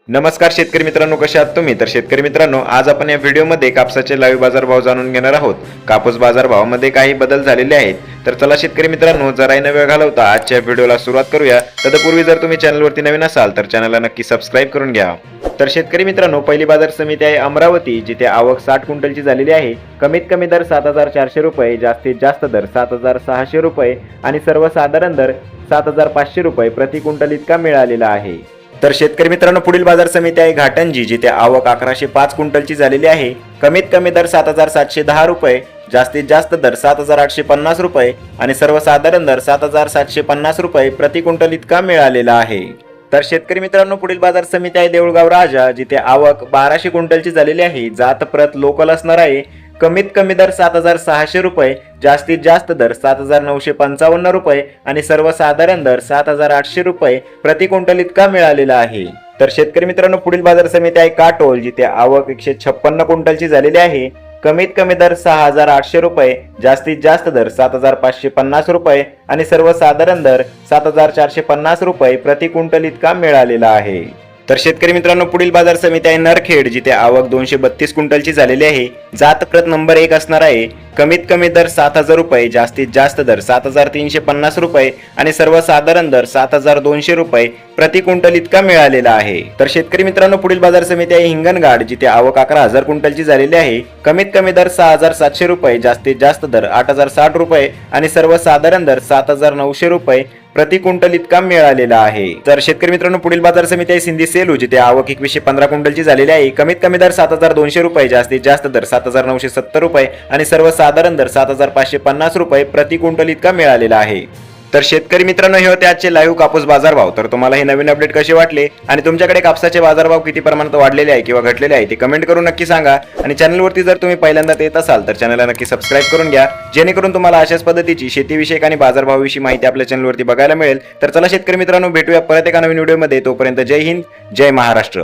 नमस्कार शेतकरी मित्रांनो, कशा आहात तुम्ही? तर शेतकरी मित्रांनो, आज आपण या व्हिडिओमध्ये कापसाचे लाईव्ह बाजारभाव जाणून घेणार आहोत. कापूस बाजारभावामध्ये काही बदल झालेले आहेत. तर चला शेतकरी मित्रांनो, जराही न वेळ घालवता आजच्या व्हिडिओला सुरुवात करूया. तत्पूर्वी जर तुम्ही चॅनलवरती नवीन असाल तर चॅनलला नक्की सबस्क्राईब करून घ्या. तर शेतकरी मित्रांनो, पहिली बाजार समिती आहे अमरावती, जिथे आवक 60 क्विंटलची झालेली आहे. कमीत कमी दर 7,400 रुपये, जास्तीत जास्त दर 7,600 रुपये आणि सर्वसाधारण दर 7,500 रुपये प्रति क्विंटल इतका मिळालेला आहे. तर शेतकरी मित्रांनो, पुढील बाजार समिती आहे घाटंजी, जिथे आवक 1105 क्विंटलची झालेली आहे. कमीत कमी दर 7,710 रुपये, जास्तीत जास्त दर 7,850 रुपये आणि सर्वसाधारण दर 7,750 रुपये प्रति क्विंटल इतका मिळालेला आहे. तर शेतकरी मित्रांनो, पुढील बाजार समिती आहे देऊळगाव राजा, जिथे आवक 1200 क्विंटलची झालेली आहे. जात प्रत लोकल असणार आहे. कमीत कमी दर 7,600 रुपये, जास्तीत जास्त दर 7,955 रुपये आणि सर्वसाधारण दर 7,800 रुपये प्रति क्विंटल इतका मिळालेला आहे. तर शेतकरी मित्रांनो, पुढील बाजार समिती आहे काटोल, जिथे आवक 156 क्विंटलची झालेली आहे. कमीत कमी दर 6,800 रुपये, जास्तीत जास्त दर 7,550 रुपये आणि सर्वसाधारण दर 7,450 रुपये प्रति क्विंटल इतका मिळालेला आहे. तर शेतकरी मित्रांनो, पुढील बाजार समिती आहे नरखेड, जिथे आवक 232 क्विंटलची झालेली आहे. जात प्रत नंबर 1 असणार आहे. कमीत कमी दर 7,000 रुपये, जास्तीत जास्त दर 7,350 रुपये आणि सर्वसाधारण दर 7,200 रुपये प्रति क्विंटल इतका मिळालेला आहे. तर शेतकरी मित्रांनो, पुढील बाजार समिती आहे हिंगणघाट, जिथे आवक 11,000 क्विंटलची झालेली आहे. कमीत कमी दर 6,700 रुपये, जास्तीत जास्त दर 8,060 रुपये आणि सर्वसाधारण दर 7,900 रुपये प्रति क्विंटल इतका मिळालेला आहे. तर शेतकरी मित्रांनो, पुढील बाजार समिती आहे सिंधी सेलू, जिथे आवक 2115 क्विंटलची झालेली आहे. कमीत कमी दर 7,200 रुपये, जास्तीत जास्त दर 7,970 रुपये आणि सर्वसाधारण दर 7,550 रुपये प्रति क्विंटल इतका मिळालेला आहे. तर शेतकरी मित्रांनो, हे होते आजचे लाईव्ह कापूस बाजारभाव. तर तुम्हाला हे नवीन अपडेट कसे वाटले आणि तुमच्याकडे कापसाचे बाजारभाव किती प्रमाणात वाढलेले आहे किंवा घटलेले आहे ते कमेंट करून नक्की सांगा. आणि चॅनलवरती जर तुम्ही पहिल्यांदा येत असाल तर चॅनलला नक्की सबस्क्राईब करून घ्या, जेणेकरून तुम्हाला अशाच पद्धतीची शेतीविषयक आणि बाजारभावाविषयी माहिती आपल्या चॅनलवरती बघायला मिळेल. तर चला शेतकरी मित्रांनो, भेटूया परत एका नवीन व्हिडिओमध्ये. तोपर्यंत जय हिंद, जय महाराष्ट्र.